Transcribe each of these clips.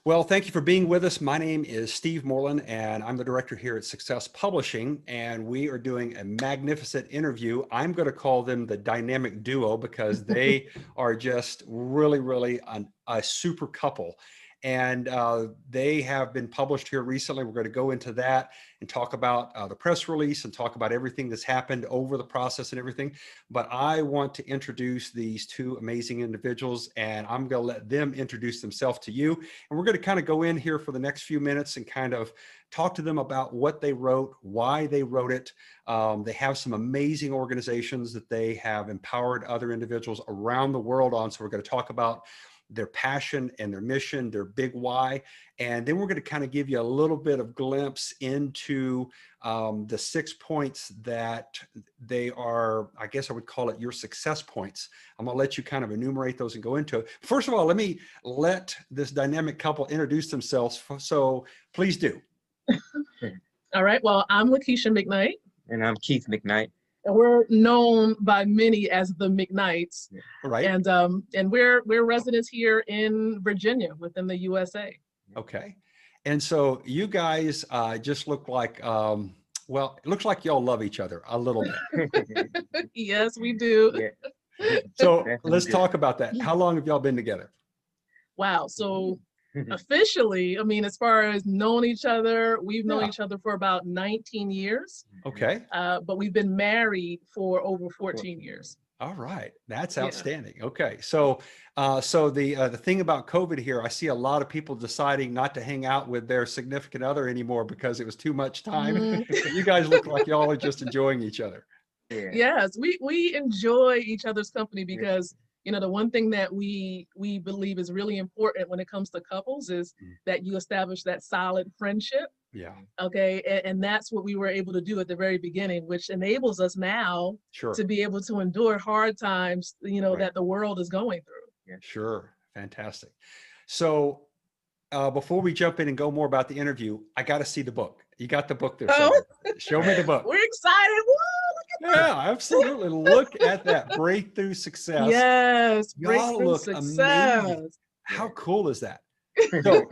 Well, thank you for being with us. My name is Steve Moreland, and I'm the director here at Success Publishing, and we are doing a magnificent interview. I'm going to call them the dynamic duo because they are just really a super couple. And they have been published here recently. We're going to go into that and talk about the press release and talk about everything that's happened over the process and everything. But I want to introduce these two amazing individuals, and I'm going to let them introduce themselves to you. And we're going to kind of go in here for the next few minutes and kind of talk to them about what they wrote, why they wrote it. They have some amazing organizations that they have empowered other individuals around the world on. So we're going to talk about their passion and their mission, their big why. And then we're going to kind of give you a little bit of glimpse into the 6 points that they are, I guess I would call it your success points. I'm going to let you kind of enumerate those and go into it. First of all, let me let this dynamic couple introduce themselves. So please do. All right. Well, I'm Lakeisha McKnight. And I'm Keith McKnight. And we're known by many as the McKnights. Right. And we're residents here in Virginia within the USA. Okay. And so you guys just look like, well, it looks like y'all love each other a little bit. Yes, we do. Yeah. So let's talk about that. How long have y'all been together? Wow. So officially, I mean, as far as knowing each other, we've known each other for about 19 years. Okay. But we've been married for over 14 years. All right. That's outstanding. Yeah. Okay. So, the thing about COVID here, I see a lot of people deciding not to hang out with their significant other anymore because it was too much time. You guys look like y'all are just enjoying each other. Yeah. Yes, we enjoy each other's company because you know, the one thing that we believe is really important when it comes to couples is that you establish that solid friendship. Yeah. Okay. And that's what we were able to do at the very beginning, which enables us now to be able to endure hard times, you know, that the world is going through. Yeah. Sure. Fantastic. So before we jump in and go more about the interview, I got to see the book. You got the book there. Show me the book. We're excited. Woo! Yeah, absolutely. Look at that breakthrough success. Yes, y'all look amazing. How cool is that? So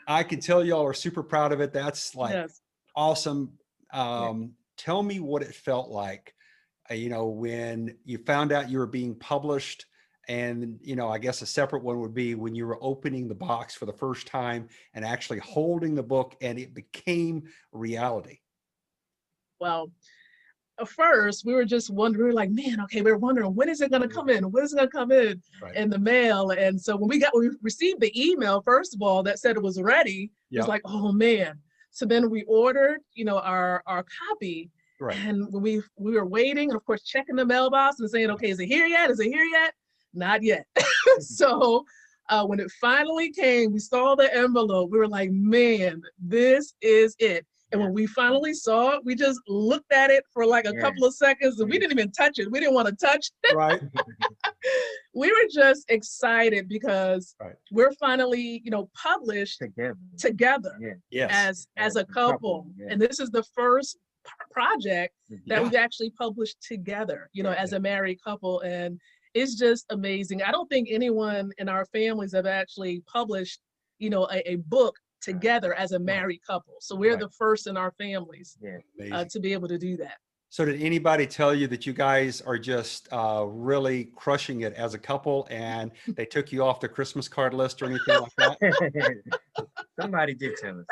I can tell y'all are super proud of it. That's like awesome. Tell me what it felt like, you know, when you found out you were being published. And, you know, I guess a separate one would be when you were opening the box for the first time and actually holding the book and it became reality. Well, at first we were just wondering, we were like, man, okay, we were wondering, when is it going to come in? When is it going to come in in the mail? And so when we received the email, first of all, that said it was ready, it was like, oh man. So then we ordered, you know, our copy. And when we were waiting and of course checking the mailbox and saying, okay, is it here yet? Is it here yet? Not yet. So when it finally came, we saw the envelope. We were like, man, this is it. And when we finally saw it, we just looked at it for like a couple of seconds and we didn't even touch it. We didn't want to touch it. Right. We were just excited because we're finally, you know, published together as a couple. And this is the first project that we've actually published together, you know, as a married couple. And it's just amazing. I don't think anyone in our families have actually published, you know, a book together as a married couple. So we're the first in our families to be able to do that. So did anybody tell you that you guys are just really crushing it as a couple and they took you off the Christmas card list or anything like that? Somebody did tell us.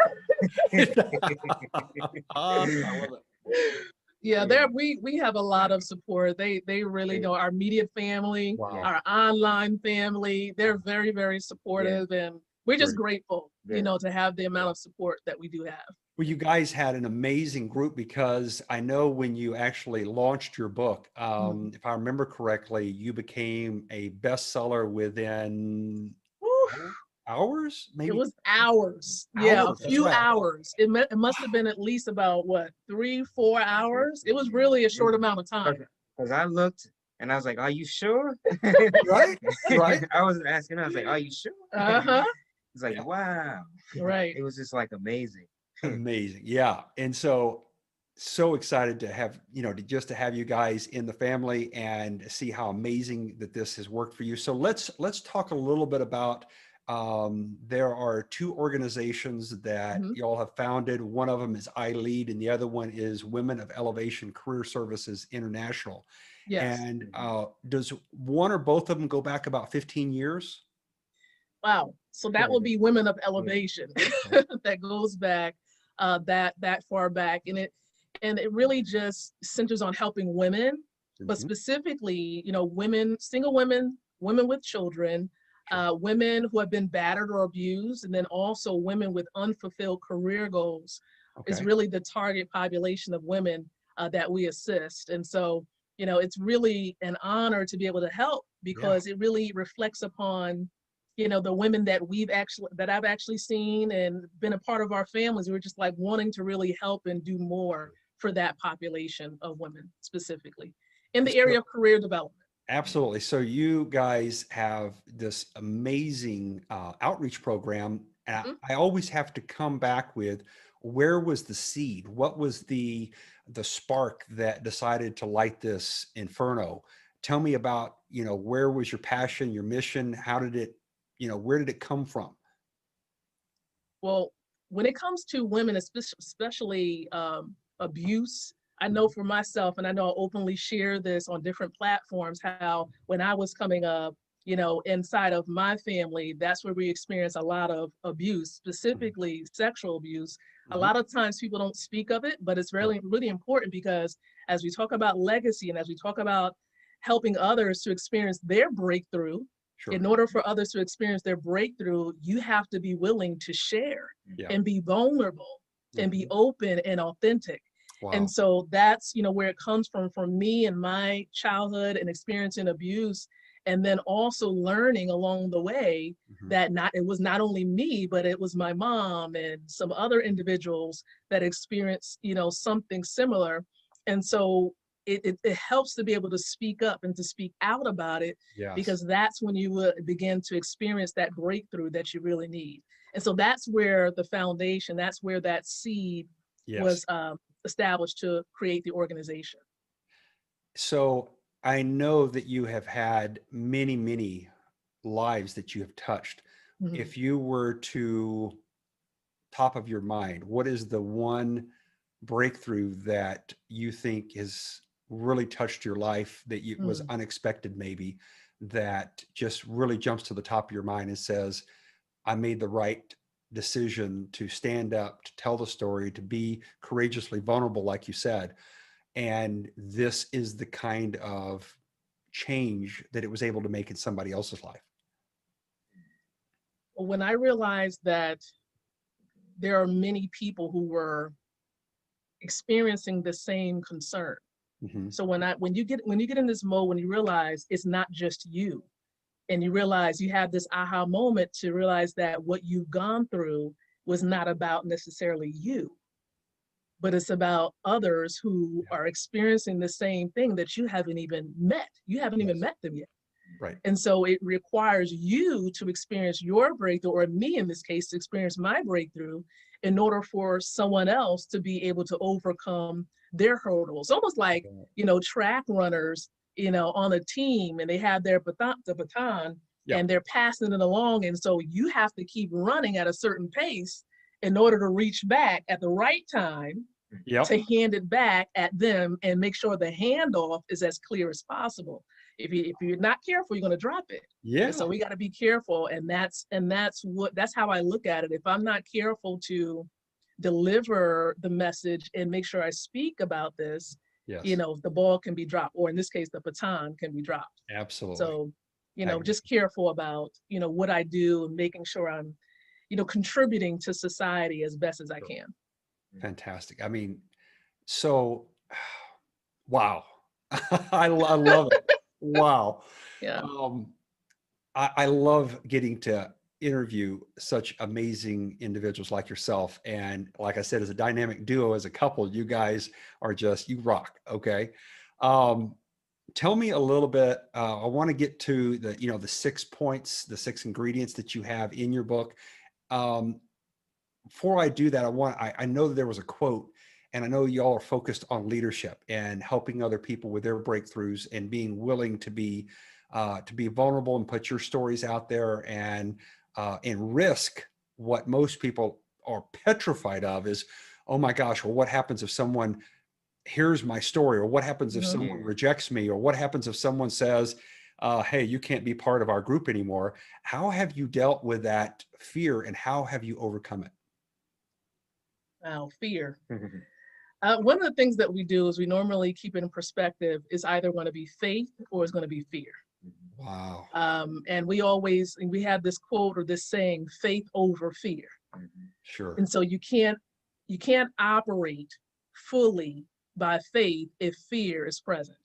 I love it. Yeah, we have a lot of support. They really know our immediate family, our online family. They're very, very supportive and we're just grateful, you know, to have the amount of support that we do have. Well, you guys had an amazing group because I know when you actually launched your book, if I remember correctly, you became a bestseller within hours, maybe? It was hours. Yeah, a few hours. It must have been at least about, what, 3-4 hours? It was really a short amount of time. Because I looked and I was like, are you sure? Right. I was asking, I was like, are you sure? It's like, wow. Right. It was just like amazing. Amazing. Yeah. And so excited to have, you know, to have you guys in the family and see how amazing that this has worked for you. So let's talk a little bit about There are two organizations that Mhm. y'all have founded. One of them is ILEAD, and the other one is Women of Elevation Career Services International. Yes. And does one or both of them go back about 15 years? Wow. So that will be Women of Elevation. That goes back that far back, and it really just centers on helping women, but Mhm. specifically, women, single women, women with children, women who have been battered or abused, and then also women with unfulfilled career goals is Okay. really the target population of women that we assist. And so, it's really an honor to be able to help Yeah. because it really reflects upon the women that I've actually seen and been a part of our families. We're just like wanting to really help and do more for that population of women specifically in the area of career development. Absolutely. So you guys have this amazing outreach program. And Mhm. I always have to come back with, where was the seed? What was the spark that decided to light this inferno? Tell me about, where was your passion, your mission? How did it, where did it come from? Well, when it comes to women, especially abuse, I know for myself, and I know I openly share this on different platforms, how when I was coming up, inside of my family, that's where we experienced a lot of abuse, specifically sexual abuse. A Mhm. lot of times people don't speak of it, but it's Sure. really, really important because as we talk about legacy and as we talk about helping others to experience their breakthrough, Sure. in order for others to experience their breakthrough, you have to be willing to share Yeah. and be vulnerable and be Mhm. open and authentic. And Wow. so that's, where it comes from me and my childhood and experiencing abuse. And then also learning along the way Mhm. that it was not only me, but it was my mom and some other individuals that experienced, something similar. And so it helps to be able to speak up and to speak out about it Yes. because that's when you will begin to experience that breakthrough that you really need. And so that's where the foundation, that's where that seed Yes. was established to create the organization. So I know that you have had many, many lives that you have touched. Mhm. If you were to, top of your mind, what is the one breakthrough that you think has really touched your life, that you was Mm. unexpected, maybe, that just really jumps to the top of your mind and says, I made the right decision to stand up, to tell the story, to be courageously vulnerable, like you said. And this is the kind of change that it was able to make in somebody else's life. When I realized that there are many people who were experiencing the same concern. Mhm. So when you get in this mode, when you realize it's not just you, and you realize you have this aha moment to realize that what you've gone through was not about necessarily you, but it's about others who Yeah. are experiencing the same thing that you haven't even met. You haven't even Yes. met them yet. Right. And so it requires you to experience your breakthrough, or me in this case, to experience my breakthrough in order for someone else to be able to overcome their hurdles. Almost like, track runners, on a team and they have the baton Yeah. and they're passing it along. And so you have to keep running at a certain pace in order to reach back at the right time to Yep. hand it back at them and make sure the handoff is as clear as possible. If you're not careful, you're going to drop it. And Yeah. so we got to be careful. And that's how I look at it. If I'm not careful to deliver the message and make sure I speak about this, Yes. the ball can be dropped, or in this case, the baton can be dropped. Absolutely. So, just Magnificent. careful about, what I do and making sure I'm, contributing to society as best as I can. Fantastic. I mean, so wow. I love it. Wow. Yeah. Um, I love getting to interview such amazing individuals like yourself. And like I said, as a dynamic duo, as a couple, you guys are just, you rock. Okay. Um, Tell me a little bit. I want to get to the 6 points, the 6 ingredients that you have in your book. Um, Before I do that, I know that there was a quote, and I know y'all are focused on leadership and helping other people with their breakthroughs and being willing to be vulnerable and put your stories out there and and risk what most people are petrified of is, oh my gosh, well, what happens if someone hears my story, or what happens if someone rejects me, or what happens if someone says, hey, you can't be part of our group anymore. How have you dealt with that fear, and how have you overcome it? Wow, fear. One of the things that we do is we normally keep it in perspective. Is either going to be faith or it's going to be fear. Wow. And we have this quote or this saying, faith over fear. Sure. And so you can't operate fully by faith if fear is present.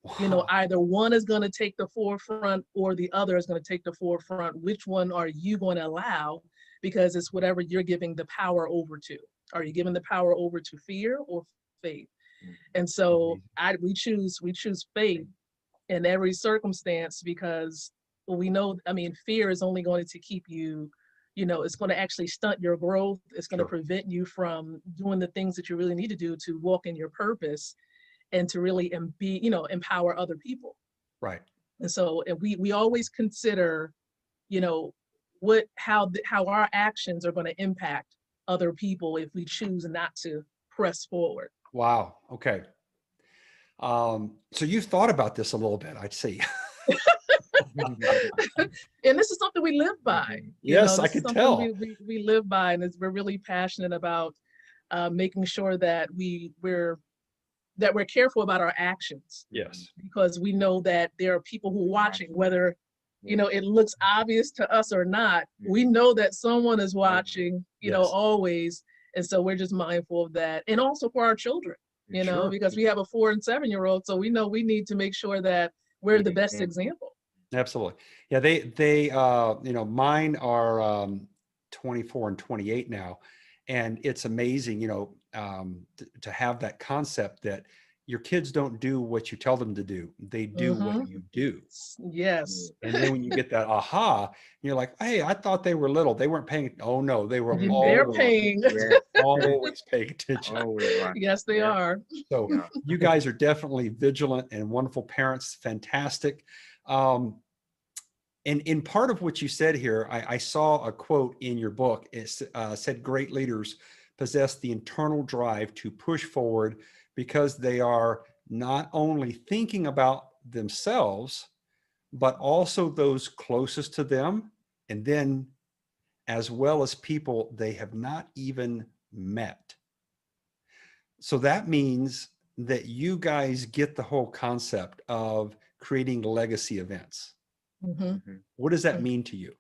Wow. You know, either one is going to take the forefront or the other is going to take the forefront. Which one are you going to allow? Because it's whatever you're giving the power over to. Are you giving the power over to fear or faith? And so we choose faith in every circumstance, because we know, I mean, fear is only going to keep you, you know, it's going to actually stunt your growth. It's going to prevent you from doing the things that you really need to do to walk in your purpose and to really empower other people. Right. And so we always consider, you know, how our actions are going to impact other people if we choose not to press forward. Wow. Okay. So you've thought about this a little bit, I see. And this is something we live by. Yes, I could tell. We live by, and we're really passionate about making sure that we're careful about our actions. Yes. Because we know that there are people who are watching, whether you know it looks obvious to us or not. We know that someone is watching, you know, always. And so we're just mindful of that. And also for our children, you know, because we have a 4- and 7-year-old. So we know we need to make sure that we're the best example. Absolutely. Yeah, they you know, mine are 24 and 28 now. And it's amazing, you know, to have that concept that your kids don't do what you tell them to do. They do what you do. Yes. And then when you get that aha, you're like, hey, I thought they were little. They weren't paying. Oh no, they were They're paying. Always paying attention. Yes, they are. So you guys are definitely vigilant and wonderful parents. Fantastic. And in part of what you said here, I saw a quote in your book. It said, great leaders possess the internal drive to push forward because they are not only thinking about themselves, but also those closest to them, and then as well as people they have not even met. So that means that you guys get the whole concept of creating legacy events. What does that mean to you?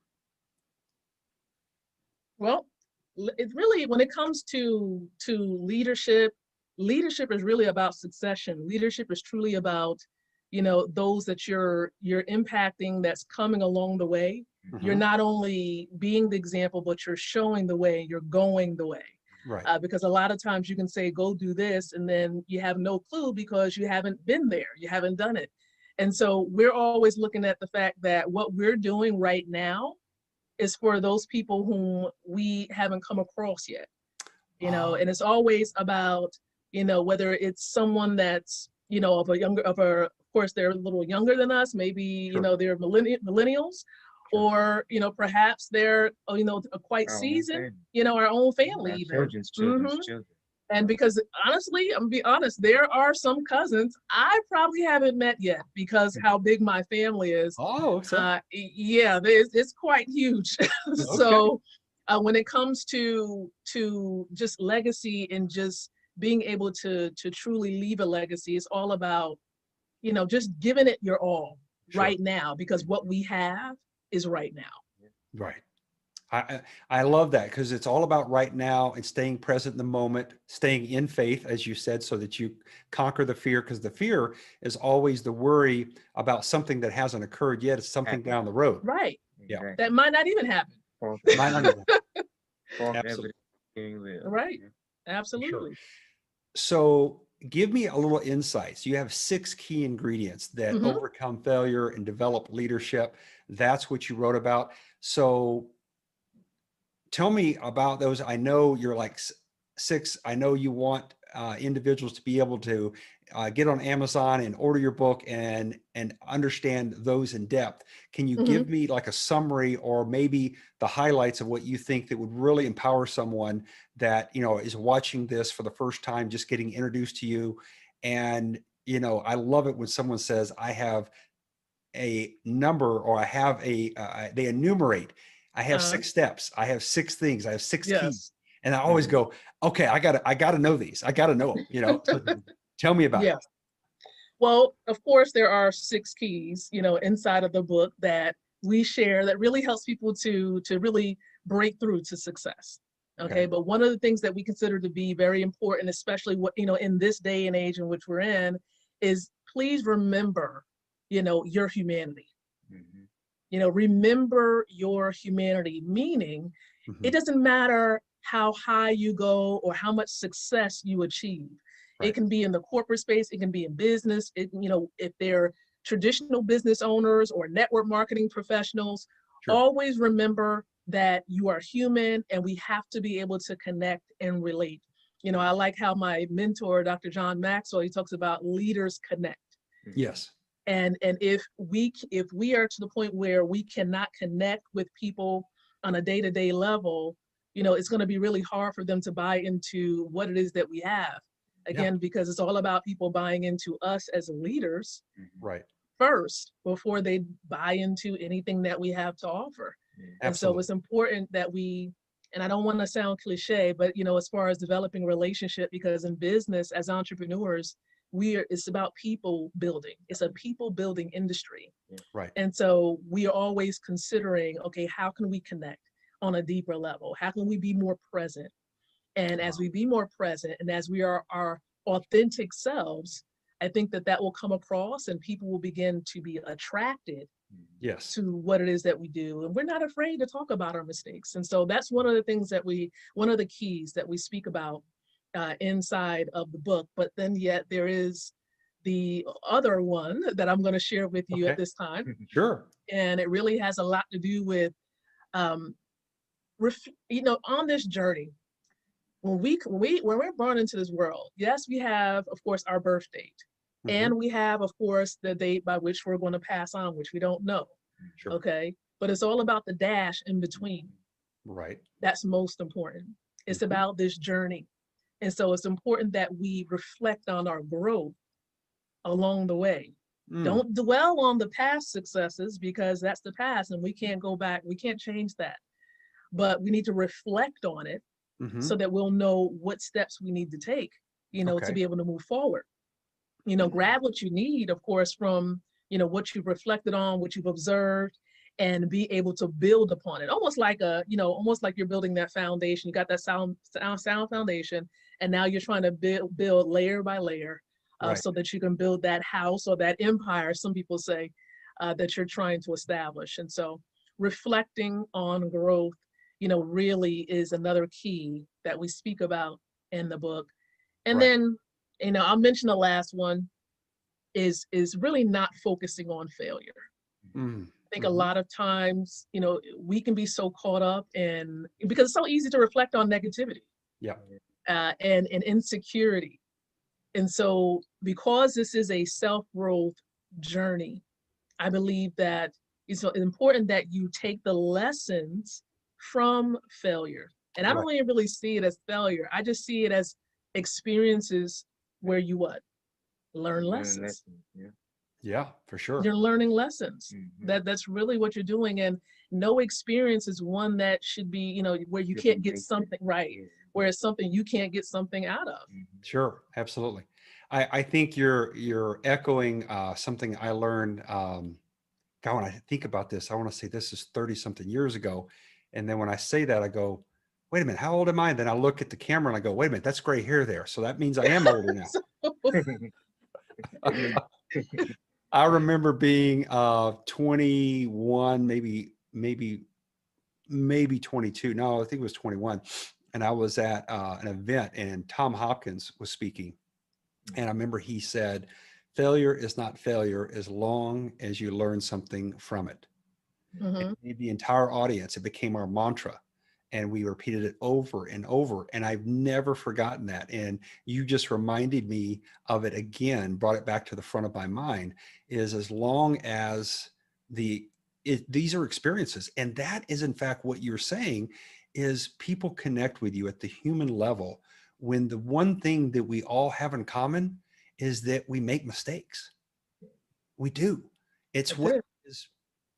Well, it really, when it comes to leadership is really about succession. Leadership is truly about, you know, those that you're impacting, that's coming along the way. You're not only being the example, but you're showing the way, you're going the way. Right. Because a lot of times you can say, go do this, and then you have no clue because you haven't been there, you haven't done it. And so we're always looking at the fact that what we're doing right now is for those people whom we haven't come across yet, you know, and it's always about, you know, whether it's someone that's, you know, of course, they're a little younger than us, maybe, you know, they're millennials, or, you know, perhaps they're, you know, quite seasoned, you know, our own family even. Children's. And because honestly, I'm gonna be honest, there are some cousins I probably haven't met yet because how big my family is. Oh, okay. Yeah, it's quite huge. So when it comes to just legacy and just being able to truly leave a legacy, it's all about, you know, just giving it your all right now, because what we have is right now. Right. I love that, because it's all about right now and staying present in the moment, staying in faith, as you said, so that you conquer the fear, because the fear is always the worry about something that hasn't occurred yet. It's something down the road. Right. Yeah. That might not even happen. Might not even happen. Absolutely. Right. Absolutely. Sure. So give me a little insights. You have 6 key ingredients that overcome failure and develop leadership. That's what you wrote about. So tell me about those. I know you're like 6. I know you want individuals to be able to get on Amazon and order your book and understand those in depth. Can you give me like a summary or maybe the highlights of what you think that would really empower someone that, you know, is watching this for the first time, just getting introduced to you? And, you know, I love it when someone says, I have a number, or I have they enumerate, I have 6 steps, I have 6 things, I have 6 keys. Yes. And I always go, okay, I gotta know these. I gotta know them, you know. So tell me about it. Yes. Well, of course, there are 6 keys, you know, inside of the book that we share that really helps people to really break through to success. Okay. But one of the things that we consider to be very important, especially what, you know, in this day and age in which we're in, is please remember, you know, your humanity. You know, remember your humanity, meaning it doesn't matter how high you go or how much success you achieve. It can be in the corporate space, it can be in business, you know, if they're traditional business owners or network marketing professionals, always remember that you are human and we have to be able to connect and relate. You know, I like how my mentor, Dr. John Maxwell, he talks about leaders connect. Yes. And if we are to the point where we cannot connect with people on a day-to-day level, you know, it's going to be really hard for them to buy into what it is that we have. Again, because it's all about people buying into us as leaders first before they buy into anything that we have to offer. And so it's important that we, and I don't want to sound cliche, but, you know, as far as developing relationship, because in business as entrepreneurs, it's about people building. It's a people building industry. And so we are always considering, okay, how can we connect on a deeper level? How can we be more present? And as we be more present and as we are our authentic selves, I think that will come across and people will begin to be attracted to what it is that we do. And we're not afraid to talk about our mistakes. And so that's one of the things that one of the keys that we speak about inside of the book. But then yet there is the other one that I'm going to share with you at this time. Sure. And it really has a lot to do with, you know, on this journey, when we're born into this world, yes, we have, of course, our birth date. And we have, of course, the date by which we're going to pass on, which we don't know. Okay. But it's all about the dash in between. That's most important. It's about this journey. And so it's important that we reflect on our growth along the way. Don't dwell on the past successes because that's the past and we can't go back. We can't change that. But we need to reflect on it so that we'll know what steps we need to take, you know, to be able to move forward. You know, grab what you need, of course, from, you know, what you've reflected on, what you've observed, and be able to build upon it. Almost like almost like you're building that foundation. You got that sound foundation, and now you're trying to build layer by layer so that you can build that house or that empire, some people say, that you're trying to establish. And so reflecting on growth, you know, really is another key that we speak about in the book. And then, you know, I'll mention the last one is really not focusing on failure. I think a lot of times, you know, we can be so caught up in, because it's so easy to reflect on negativity and insecurity. And so because this is a self-growth journey, I believe that it's important that you take the lessons from failure. And I don't even really see it as failure. I just see it as experiences where you learn lessons. Yeah, for sure. You're learning lessons. That's really what you're doing. And no experience is one that should be, you know, where you can't get something where it's something you can't get something out of. Sure, absolutely. I think you're echoing something I learned. God, when I think about this, I want to say this is 30 something years ago. And then when I say that, I go, wait a minute, how old am I? And then I look at the camera and I go, wait a minute, that's gray hair there. So that means I am older now. I remember being 21, maybe 22. No, I think it was 21. And I was at an event and Tom Hopkins was speaking. And I remember he said, failure is not failure as long as you learn something from it. It made the entire audience, it became our mantra. And we repeated it over and over. And I've never forgotten that. And you just reminded me of it again, brought it back to the front of my mind, is as long as these are experiences. And that is in fact what you're saying, is people connect with you at the human level when the one thing that we all have in common is that we make mistakes. We do. It's what is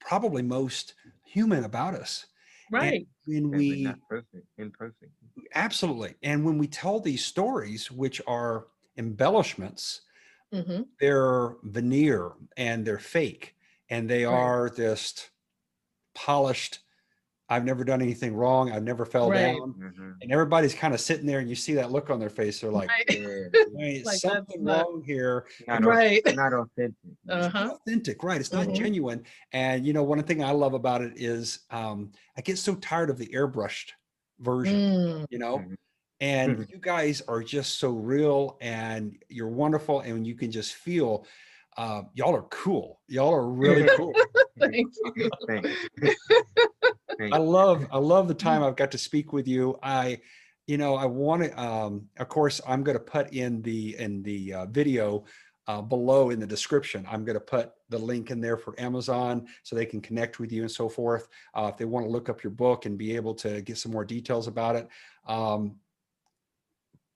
probably most human about us. Right. And when We're not perfect, imperfect. absolutely. And when we tell these stories, which are embellishments, Mm-hmm. they're veneer and they're fake and they are just polished. I've never done anything wrong. I've never fell down. And everybody's kind of sitting there and you see that look on their face. They're like, hey, Like something wrong here. Not authentic. It's not authentic, right? It's not genuine. And, you know, one thing I love about it is I get so tired of the airbrushed version, you know, and you guys are just so real and you're wonderful. And you can just feel y'all are cool. Y'all are really cool. Thank you. I love the time I've got to speak with you. I want to, of course, I'm going to put in the video below in the description. I'm going to put the link in there for Amazon so they can connect with you and so forth. If they want to look up your book and be able to get some more details about it.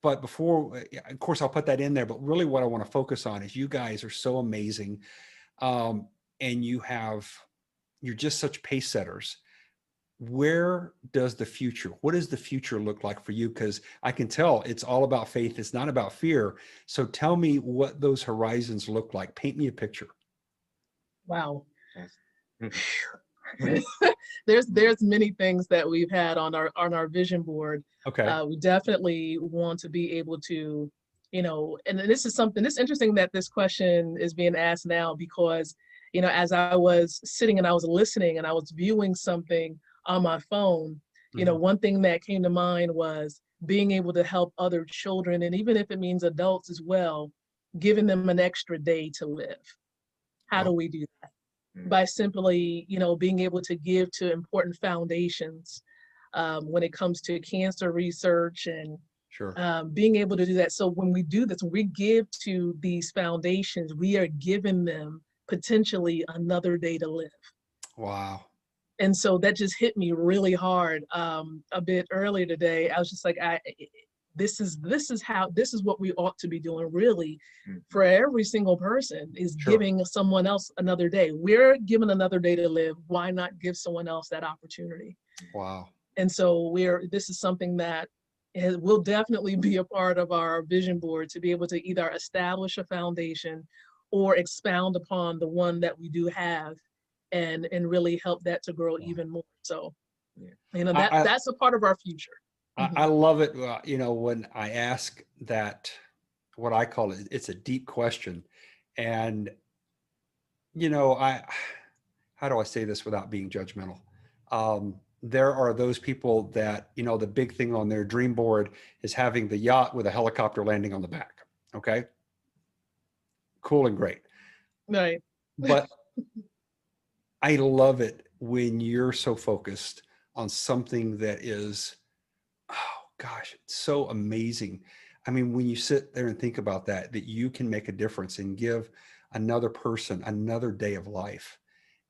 But before, of course, I'll put that in there. But really what I want to focus on is you guys are so amazing. And you're just such pace setters. What does the future look like for you? Because I can tell it's all about faith. It's not about fear. So tell me what those horizons look like. Paint me a picture. Wow. There's many things that we've had on our vision board. Okay. We definitely want to be able to, you know, and this is interesting that this question is being asked now, because, you know, as I was sitting and I was listening and I was viewing something on my phone, you know, one thing that came to mind was being able to help other children, and even if it means adults as well, giving them an extra day to live. How do we do that? By simply, you know, being able to give to important foundations when it comes to cancer research and being able to do that. So when we do this, when we give to these foundations, we are giving them potentially another day to live. Wow. And so that just hit me really hard a bit earlier today. I was just like, this is what we ought to be doing, really, for every single person, is giving someone else another day. We're given another day to live. Why not give someone else that opportunity? Wow. And so this is something that will definitely be a part of our vision board, to be able to either establish a foundation or expound upon the one that we do have, and really help that to grow even more. So, you know, that's a part of our future. I love it. You know, when I ask that, what I call it, it's a deep question. And, you know, how do I say this without being judgmental? There are those people that, you know, the big thing on their dream board is having the yacht with a helicopter landing on the back. Okay. Cool and great. Right. But I love it when you're so focused on something that is, oh gosh, it's so amazing. I mean, when you sit there and think about that you can make a difference and give another person another day of life.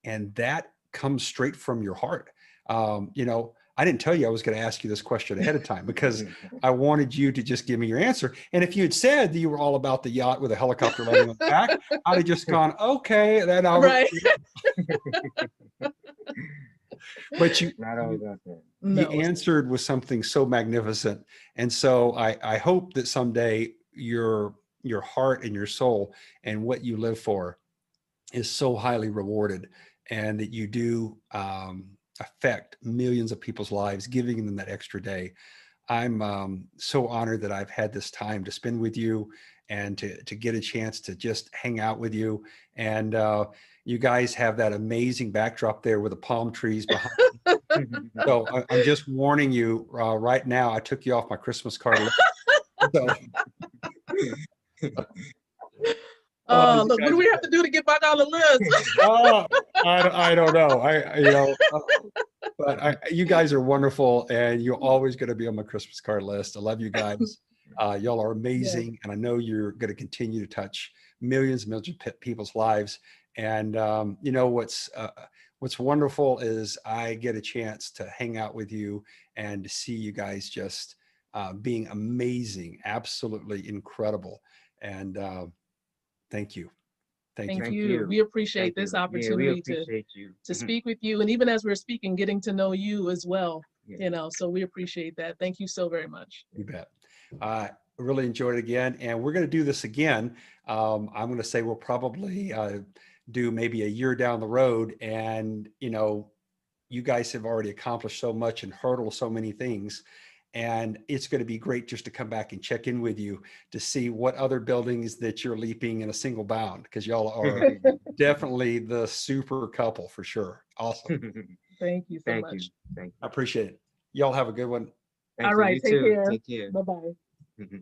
And that comes straight from your heart. You know, I didn't tell you I was going to ask you this question ahead of time because I wanted you to just give me your answer. And if you had said that you were all about the yacht with a helicopter landing on the back, I'd have just gone, okay, then I'll. Right. But you No. answered with something so magnificent. And so I hope that someday your heart and your soul and what you live for is so highly rewarded, and that you do affect millions of people's lives, giving them that extra day. I'm so honored that I've had this time to spend with you and to get a chance to just hang out with you. And you guys have that amazing backdrop there with the palm trees behind you. So I'm just warning you right now, I took you off my Christmas card list. So, look, what do we have to do to get back on the list? I don't know. But you guys are wonderful, and you're always going to be on my Christmas card list. I love you guys. Y'all are amazing, and I know you're going to continue to touch millions and millions of people's lives. And you know what's wonderful is I get a chance to hang out with you and to see you guys just being amazing, absolutely incredible. And thank you. Thank you. We appreciate this opportunity to speak with you. And even as we're speaking, getting to know you as well, you know, so we appreciate that. Thank you so very much. You bet. I really enjoyed it again. And we're going to do this again. I'm going to say we'll probably do maybe a year down the road. And, you know, you guys have already accomplished so much and hurdled so many things. And it's going to be great just to come back and check in with you to see what other buildings that you're leaping in a single bound, because y'all are definitely the super couple for sure. Awesome. Thank you so much. Thank you. I appreciate it. Y'all have a good one. All right. Take care. Take care. Bye-bye.